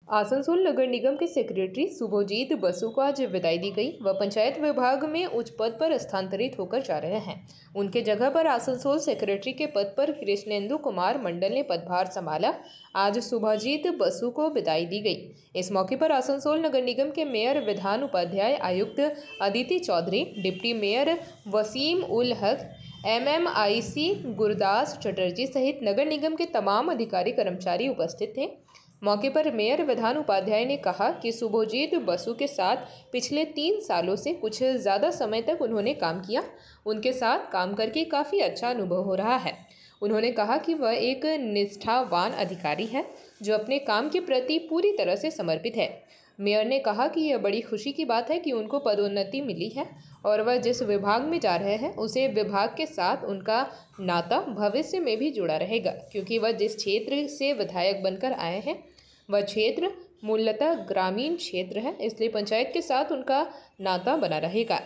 आसनसोल नगर निगम के सेक्रेटरी शुभजीत बसु को आज विदाई दी गई। वह पंचायत विभाग में उच्च पद पर स्थानांतरित होकर जा रहे हैं। उनके जगह पर आसनसोल सेक्रेटरी के पद पर कृष्णेंदु कुमार मंडल ने पदभार संभाला। आज शुभजीत बसु को विदाई दी गई। इस मौके पर आसनसोल नगर निगम के मेयर विधान उपाध्याय आयुक्त Aditi Chaudhary, deputy mayor Wasim ul Haq, MMIC Gurdas Chatterjee सहित नगर निगम के तमाम अधिकारी कर्मचारी उपस्थित थे। मौके पर मेयर विधान उपाध्याय ने कहा कि शुभजीत बसु के साथ पिछले 3 सालों से कुछ ज़्यादा समय तक उन्होंने काम किया। उनके साथ काम करके काफ़ी अच्छा अनुभव हो रहा है। उन्होंने कहा कि वह एक निष्ठावान अधिकारी है जो अपने काम के प्रति पूरी तरह से समर्पित है। मेयर ने कहा कि यह बड़ी खुशी की बात है कि उनको पदोन्नति मिली है और वह जिस विभाग में जा रहे हैं उसे विभाग के साथ उनका नाता भविष्य में भी जुड़ा रहेगा, क्योंकि वह जिस क्षेत्र से विधायक बनकर आए हैं वह क्षेत्र मूलतः ग्रामीण क्षेत्र है, इसलिए पंचायत के साथ उनका नाता बना रहेगा।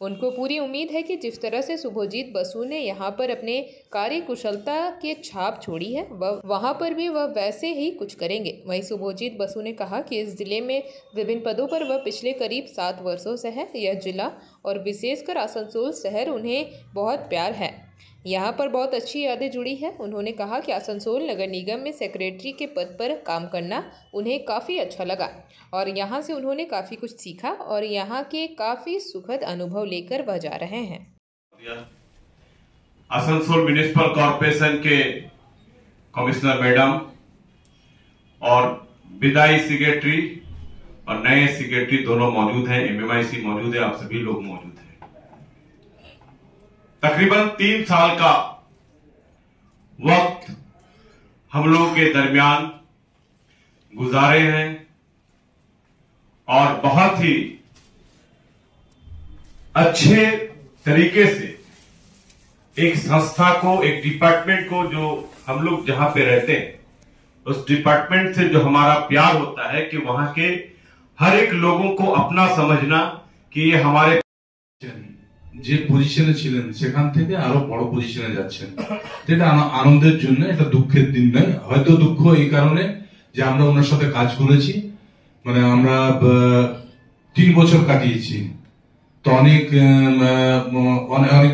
उनको पूरी उम्मीद है कि जिस तरह से शुभजीत बसु ने यहाँ पर अपने कार्य कुशलता के छाप छोड़ी है वहाँ पर भी वह वैसे ही कुछ करेंगे। वहीं शुभजीत बसु ने कहा कि इस जिले में विभिन्न पदों पर वह पिछले करीब 7 वर्षों से है। यह जिला और विशेषकर आसनसोल शहर उन्हें बहुत प्यार है। यहाँ पर बहुत अच्छी यादें जुड़ी हैं। उन्होंने कहा कि आसनसोल नगर निगम में सेक्रेटरी के पद पर काम करना उन्हें काफ़ी अच्छा लगा और यहाँ से उन्होंने काफ़ी कुछ सीखा और यहाँ के काफ़ी सुखद अनुभव लेकर वह जा रहे हैं। आसनसोल म्युनिसिपल कॉर्पोरेशन के कमिश्नर मैडम और विदाई सेक्रेटरी और नए सेक्रेटरी दोनों मौजूद हैं, MMIC मौजूद है, आप सभी लोग मौजूद हैं। तकरीबन 3 साल का वक्त हम लोगों के दरमियान गुजारे हैं और बहुत ही अच्छे तरीके से एक संस्था को, एक डिपार्टमेंट को, जो हम लोग जहां पे रहते हैं उस डिपार्टमेंट से जो हमारा प्यार होता है कि वहां के हर एक लोगों को अपना समझना कि ये हमारे যে পজিশনে ছিলেন সেখান থেকে আরো বড় পজিশনে যাচ্ছেন, এটা আনন্দের জন্য, এটা দুঃখের দিন নয়। হয়তো দুঃখ এই কারণে যে আমরা ওনার সাথে কাজ করেছি, মানে আমরা 3 বছর কাটিয়েছি, তো অনেক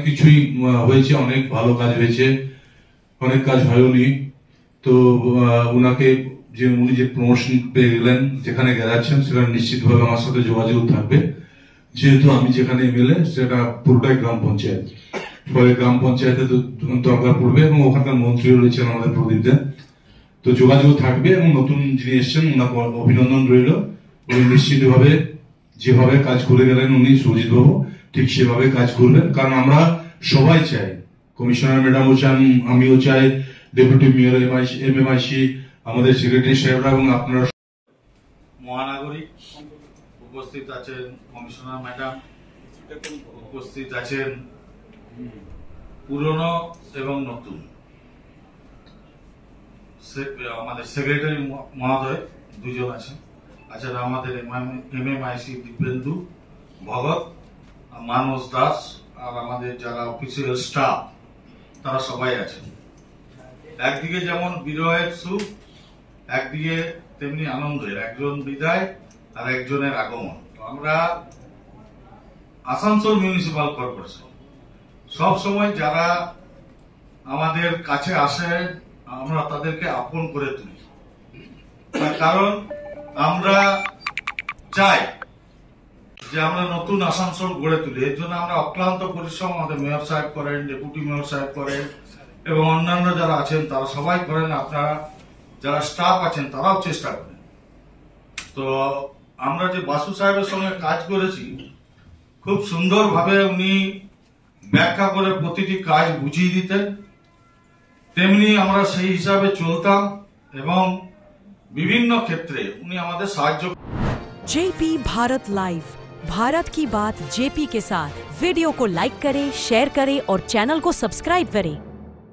কিছুই হয়েছে, অনেক ভালো কাজ হয়েছে, অনেক কাজ হয়নি। তো উনি যে প্রমোশন পেয়ে গেলেন, যেখানে গেছেন সেখানে নিশ্চিতভাবে আমার সাথে যোগাযোগ থাকবে। যেহেতু আমি যেখানে এমএলএ সেটা পুরোটাই গ্রাম পঞ্চায়েত, ফলে গ্রাম পঞ্চায়েতে দরকার পড়বে এবং ওখানকার মন্ত্রী রয়েছেন আমাদের প্রদীপ দেন, তো যোগাযোগ থাকবে। এবং নতুন যিনি এসছেন ওনাকে অভিনন্দন রইল। উনি নিশ্চিতভাবে যেভাবে কাজ করে গেলেন উনি সুজিত বাবু ঠিক সেভাবে কাজ করবেন, কারণ আমরা সবাই চাই, কমিশনার ম্যাডামও চান, আমিও চাই, ডেপুটি মেয়র MMIC, আমাদের সেক্রেটারি সাহেবরা এবং আপনারা মহানগরী উপস্থিত আছেন, কমিশনার ম্যাডাম উপস্থিত আছেন, পুরনো এবং নতুন আমাদের সেক্রেটারি মহোদয় 2 জন আছেন, তাছাড়া আমাদের MMIC দীপেন্দু ভগত, মানস দাস আর আমাদের যারা অফিসিয়াল স্টাফ তারা সবাই আছেন। একদিকে যেমন বিরহের সুখ, একদিকে তেমনি আনন্দের, একজন বিদায় আর একজনের আগমন। আমরা আসানসোল মিউনিসিপাল কর্পোরেশন সব সময় যারা আমাদের কাছে আসে আমরা তাদেরকে আপন করে তুলি, তার কারণ আমরা চাই যে আমরা নতুন আসানসোল গড়ে তুলি। এর জন্য আমরা অক্লান্ত পরিশ্রম আমাদের মেয়র সাহেব করেন, ডেপুটি মেয়র সাহেব করেন এবং অন্যান্য যারা আছেন তারা সবাই করেন, আপনারা যারা স্টাফ আছেন তারাও চেষ্টা করেন। তো আমরা যে বাসু সাহেবের সঙ্গে কাজ করেছি, খুব সুন্দরভাবে উনি ব্যাখ্যা করে প্রতিটি কাজ বুঝিয়ে দিতেন, তেমনি আমরা সেই হিসাবে চলতাম এবং বিভিন্ন ক্ষেত্রে উনি আমাদের সাহায্য। JP भारत लाइव, भारत की बात JP के साथ। वीडियो को लाइक करें, शेयर करें और चैनल को सब्सक्राइब करें।